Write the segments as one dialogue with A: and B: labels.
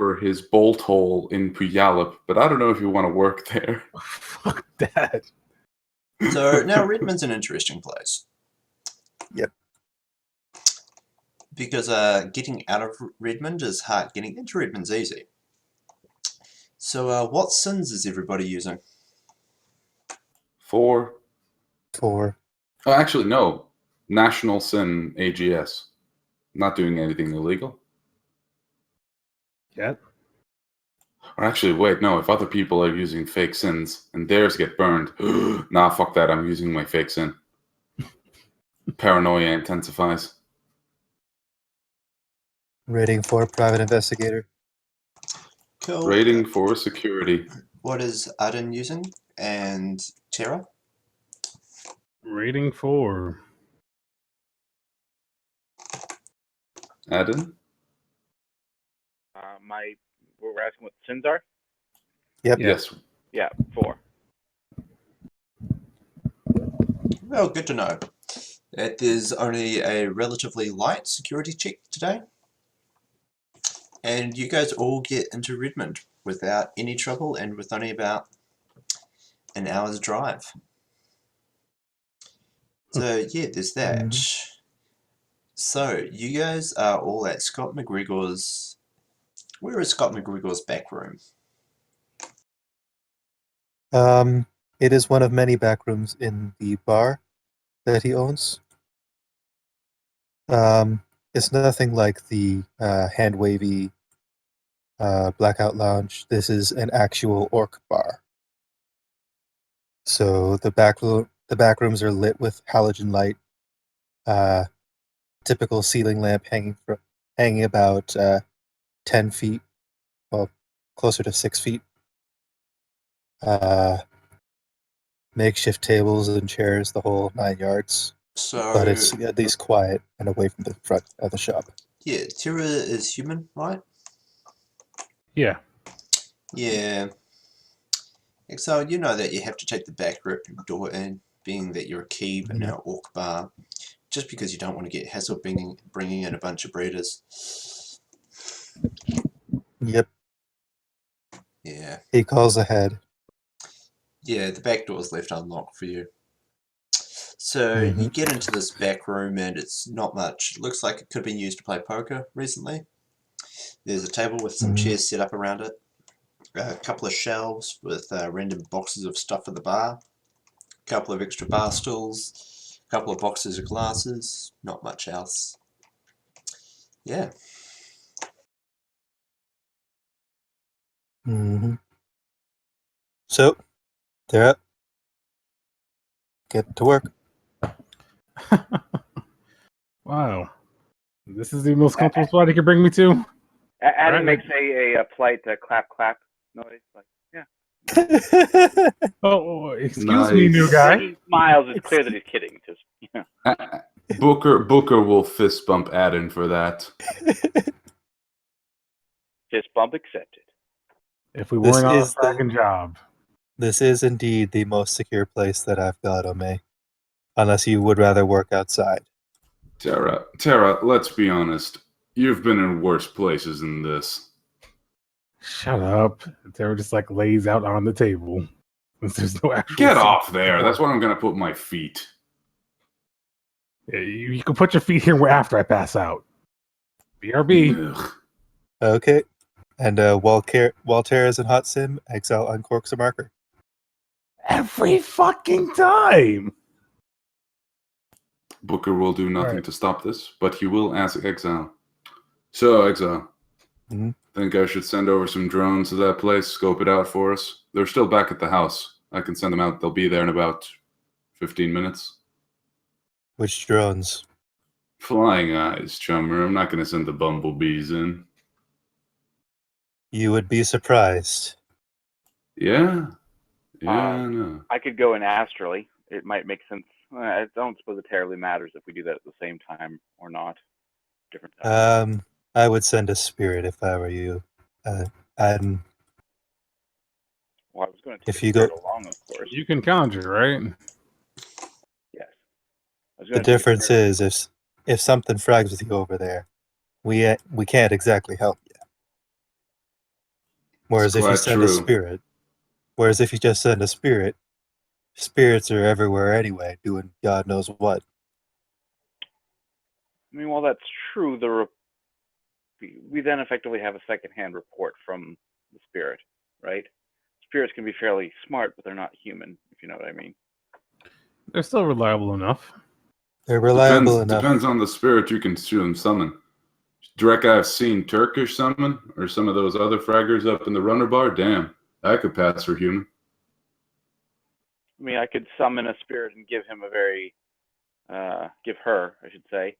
A: for his bolt hole in Puyallup, but I don't know if you want to work there.
B: Fuck that.
C: So now Redmond's an interesting place.
D: Yep.
C: Because getting out of Redmond is hard. Getting into Redmond's easy. So what sins is everybody using?
A: 4.
D: 4.
A: Oh, actually, no. National Sin AGS. Not doing anything illegal.
B: Yep.
A: Or actually, wait, no. If other people are using fake sins and theirs get burned, nah, fuck that. I'm using my fake sin. Paranoia intensifies.
D: Rating 4, private investigator.
C: Cool.
A: Rating for security.
C: What is Arden using? And Terra?
B: Rating 4.
A: Adam?
E: We're asking what sins are?
D: Yep.
A: Yes.
E: Yeah, 4.
C: Well, good to know that there's only a relatively light security check today. And you guys all get into Redmond without any trouble and with only about an hour's drive. So yeah, there's that. So you guys are all at Scott McGregor's. Where is Scott McGregor's back room?
D: It is one of many back rooms in the bar that he owns. It's nothing like the hand wavy blackout lounge. This is an actual orc bar. So the back rooms are lit with halogen light. Typical ceiling lamp hanging about 10 feet, well, closer to 6 feet. Makeshift tables and chairs, the whole 9 yards.
C: So,
D: But it's at least quiet and away from the front of the shop.
C: yeah, Terra is human, right?
B: Yeah.
C: Yeah. So you know that you have to take the back door in, being that you're a keep and an orc bar, just because you don't want to get hassled bringing in a bunch of breeders.
D: Yep.
C: Yeah.
D: He calls ahead.
C: Yeah, the back door's left unlocked for you. So you get into this back room and it's not much. It looks like it could have been used to play poker recently. There's a table with some chairs set up around it. A couple of shelves with random boxes of stuff for the bar. A couple of extra bar stools. A couple of boxes of glasses. Not much else. Yeah.
D: So, they're up. Get to work.
B: Wow. This is the most comfortable spot he could bring me to?
E: Adam
B: Right.
E: makes a polite clap noise. Like, yeah.
B: Oh, excuse
A: Nice.
B: me, new guy.
E: He smiles. It's clear that he's kidding. Just,
A: Booker will fist bump Adam for that.
E: fist bump accepted.
B: If we
D: This
B: weren't on a
D: is the-
B: fucking job.
D: This is indeed the most secure place that I've got, Ome. Unless you would rather work outside.
A: Tara, let's be honest. You've been in worse places than this.
B: Shut up. They were just like lays out on the table. There's no actual.
A: Get off there. That's where I'm going to put my feet.
B: Yeah, you can put your feet here after I pass out. BRB.
A: Ugh.
D: Okay. And while Tara's in Hot Sim, Exile uncorks a marker.
B: Every fucking time.
A: Booker will do nothing
B: Right.
A: to stop this, but he will ask Exile. So, Exile, think I should send over some drones to that place, scope it out for us? They're still back at the house. I can send them out. They'll be there in about 15 minutes.
D: Which drones?
A: Flying eyes, chummer. I'm not going to send the bumblebees in.
D: You would be surprised.
A: Yeah? Yeah, no.
E: I could go in astrally. It might make sense. I don't suppose it terribly matters if we do that at the same time or not. Different time.
D: I would send a spirit if I were you. And
E: Well, I was going to
D: if
E: take
D: you
E: a spirit
D: go-
E: along, of course.
B: You can conjure, right?
E: Yes. I was
D: the
E: gonna take a
D: difference
E: spirit.
D: is if something frags with you over there, we can't exactly help you. Whereas if you
A: quite
D: send a
A: true.
D: spirit, whereas if you just send a spirit, spirits are everywhere anyway, doing God knows what.
E: I mean, while that's true, we then effectively have a secondhand report from the spirit, right? Spirits can be fairly smart, but they're not human, if you know what I mean.
B: They're still reliable enough.
D: They're reliable
A: Depends
D: enough.
A: depends on the spirit you can see them summon. Direct I've seen Turkish summon, or some of those other fraggers up in the runner bar. Damn, I could pass for human.
E: I mean, I could summon a spirit and give her, I should say,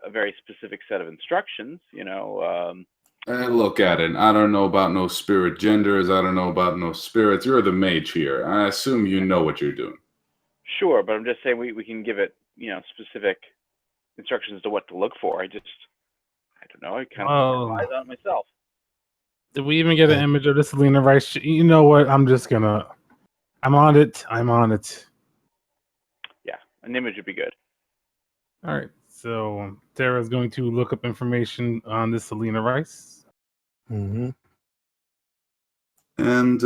E: a very specific set of instructions.
A: And look at it. I don't know about no spirit genders. I don't know about no spirits. You're the mage here. I assume you know what you're doing.
E: Sure, but I'm just saying we can give it, specific instructions to what to look for. I don't know. I kind of rely on it myself.
B: Did we even get an image of this Selena Rice? You know what? I'm on it. I'm on it.
E: Yeah, an image would be good.
B: All right. So Tara's going to look up information on this Selena Rice.
D: Mm-hmm.
A: And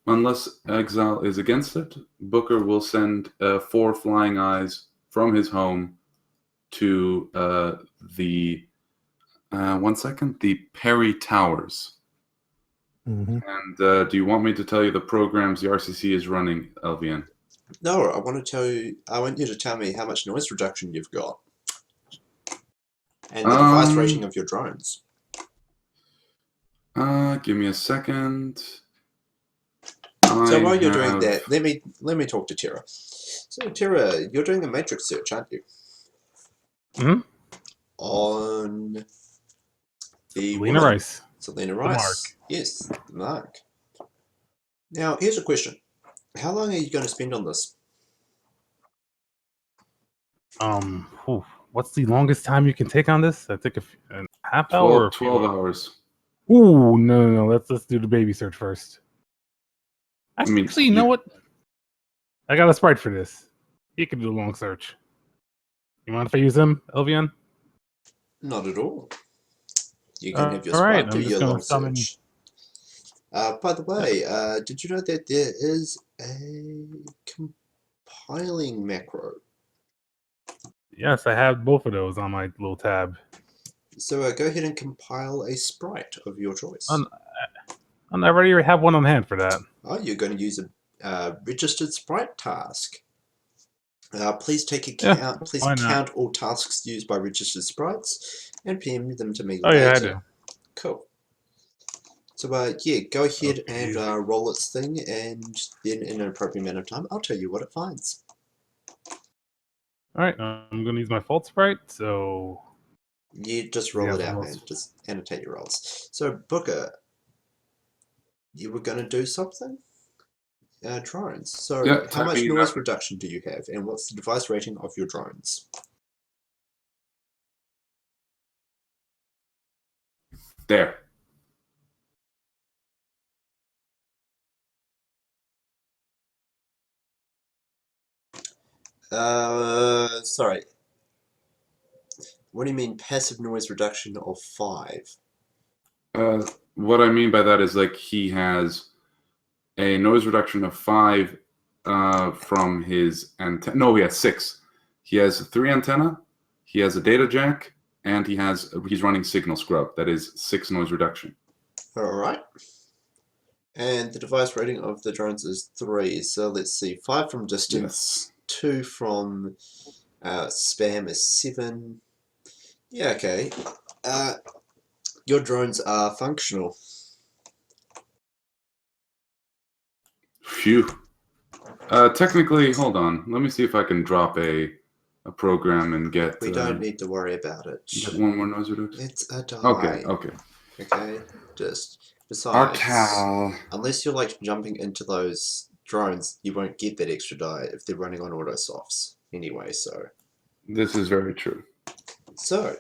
A: unless Exile is against it, Booker will send 4 flying eyes from his home to the Perry Towers.
D: Mm-hmm.
A: And do you want me to tell you the programs the RCC is running, LVN?
C: No, I want you to tell me how much noise reduction you've got. And the device rating of your drones.
A: Give me a second.
C: So while you're doing that, let me talk to Tara. So Tara, you're doing a matrix search, aren't you?
B: Mm-hmm.
C: On the
B: Selena Rice.
C: Selena Rice.
B: Mark.
C: Yes, the Mark. Now, here's a question. How long are you going to spend on this?
B: What's the longest time you can take on this? I think a half hour.
A: 12 hours.
B: Ooh, no. Let's do the baby search first. Actually, you know what? I got a sprite for this. He can do a long search. You mind if I use him, Elvian?
C: Not at all. You can have your
B: right,
C: sprite do your long search. By the way, did you know that there is a compiling macro?
B: Yes, I have both of those on my little tab.
C: So go ahead and compile a sprite of your choice.
B: I already have one on hand for that.
C: Oh, you're going to use a registered sprite task. Please take account. Please count all tasks used by registered sprites and PM them to me later.
B: Yeah, I do.
C: Cool. So go ahead and roll its thing, and then in an appropriate amount of time, I'll tell you what it finds.
B: All right, I'm going to use my fault sprite. So
C: you just roll it out, man. Just annotate your rolls. So Booker, you were going to do something. Drones. So how much noise reduction do you have, and what's the device rating of your drones?
A: There.
C: Sorry. What do you mean passive noise reduction of 5?
A: What I mean by that is like he has a noise reduction of 5 from his antenna. No, he has 6. He has 3 antenna, he has a data jack, and he's running signal scrub. That is 6 noise reduction.
C: Alright. And the device rating of the drones is 3. So let's see, 5 from distance, 2 from spam is 7. Yeah, okay. Your drones are functional.
A: Phew. Technically, hold on. Let me see if I can drop a program and get...
C: We don't need to worry about it.
A: Get one more noise reduction?
C: It's a die.
A: Okay.
C: Okay? Just... Besides,
A: Arcal.
C: Unless you're like jumping into those drones, you won't get that extra die if they're running on autosofts anyway, so...
A: This is very true.
C: So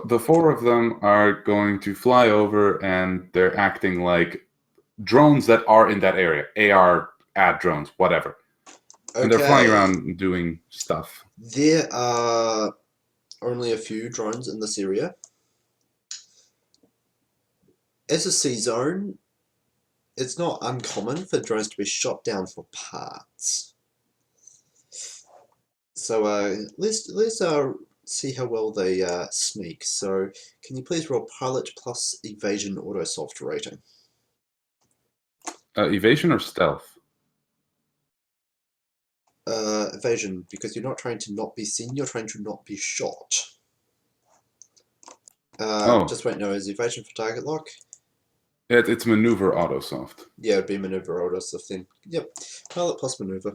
A: the 4 of them are going to fly over, and they're acting like drones that are in that area. AR, ad drones, whatever. Okay. And they're flying around doing stuff.
C: There are only a few drones in this area. As a C zone, it's not uncommon for drones to be shot down for parts. So let's see how well they sneak. So can you please roll pilot plus evasion auto soft rating?
A: Evasion or stealth?
C: Evasion, because you're not trying to not be seen, you're trying to not be shot. Just wait, no, is evasion for target lock?
A: It's maneuver auto soft.
C: Yeah, it'd be maneuver auto soft then. Yep, pilot plus maneuver.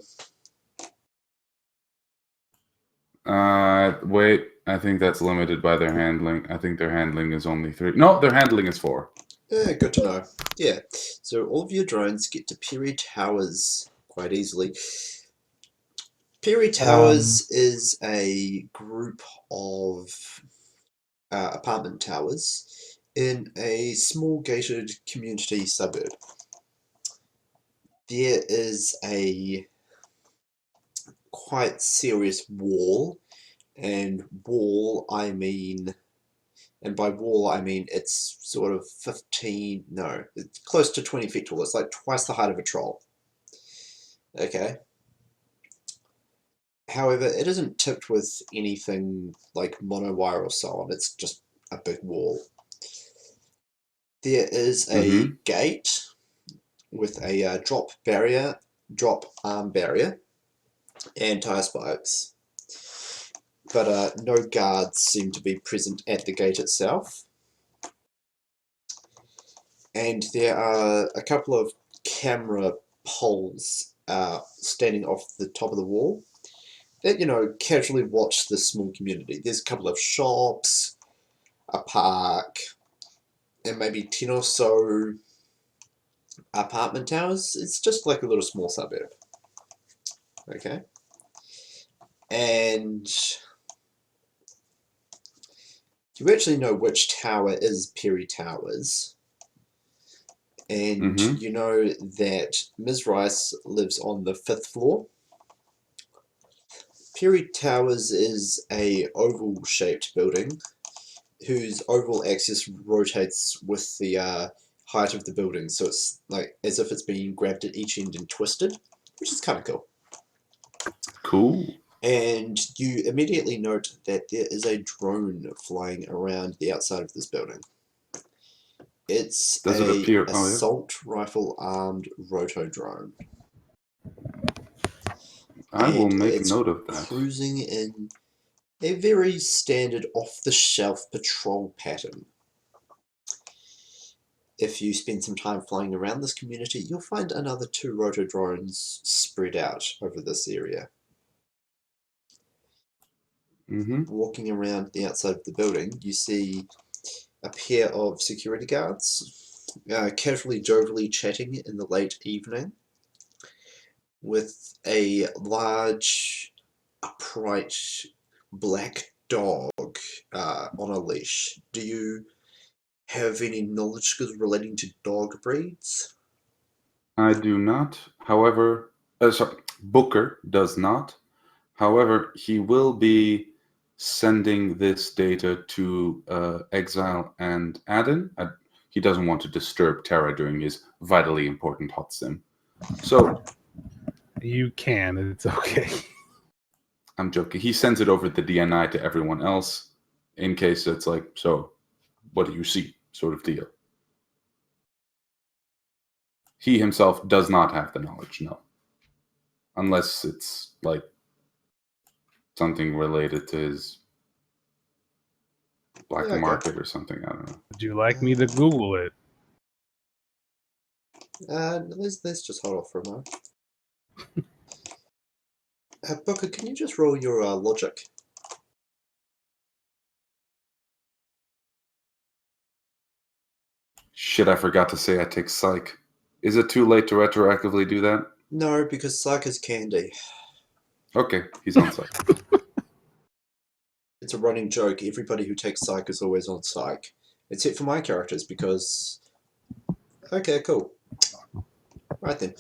A: Wait, I think that's limited by their handling. I think their handling is only 3. No, their handling is 4.
C: Yeah, good to know. Yeah, so all of your drones get to Perry Towers quite easily. Perry Towers is a group of apartment towers in a small gated community suburb. There is a quite serious wall, and wall I mean, and by wall I mean it's sort of 15, no, it's close to 20 feet tall. It's like twice the height of a troll. Okay. However, it isn't tipped with anything like monowire or so on. It's just a big wall. There is a gate with a drop arm barrier, and tire spikes. But no guards seem to be present at the gate itself. And there are a couple of camera poles standing off the top of the wall that, you know, casually watch this small community. There's a couple of shops, a park, and maybe 10 or so apartment towers. It's just like a little small suburb. Okay. And you actually know which tower is Perry Towers. And you know that Ms. Rice lives on the 5th floor. Perry Towers is a oval-shaped building whose oval axis rotates with the height of the building, so it's like as if it's being grabbed at each end and twisted, which is kind of cool.
A: Cool. And
C: you immediately note that there is a drone flying around the outside of this building. It's an assault rifle armed roto drone.
A: I will make note of that.
C: Cruising in a very standard off-the-shelf patrol pattern. If you spend some time flying around this community, you'll find another 2 roto drones spread out over this area. Walking around the outside of the building, you see a pair of security guards casually jovially chatting in the late evening with a large, upright black dog on a leash. Do you have any knowledge skills relating to dog breeds?
A: I do not. However, Booker does not. However, he will be sending this data to Exile and Adin. He doesn't want to disturb Terra during his vitally important hot sim. So
B: you can. It's okay.
A: I'm joking. He sends it over the DNI to everyone else in case it's like, so what do you see sort of deal. He himself does not have the knowledge, no. Unless it's like something related to his black market or something, I don't know.
B: Would you like me to Google it?
C: Let's just hold off for a moment. Booker, can you just roll your logic?
A: Shit, I forgot to say I take psych. Is it too late to retroactively do that?
C: No, because psych is candy.
A: Okay, he's on psych.
C: It's a running joke. Everybody who takes psych is always on psych. Except for my characters, because... Okay, cool. Right then.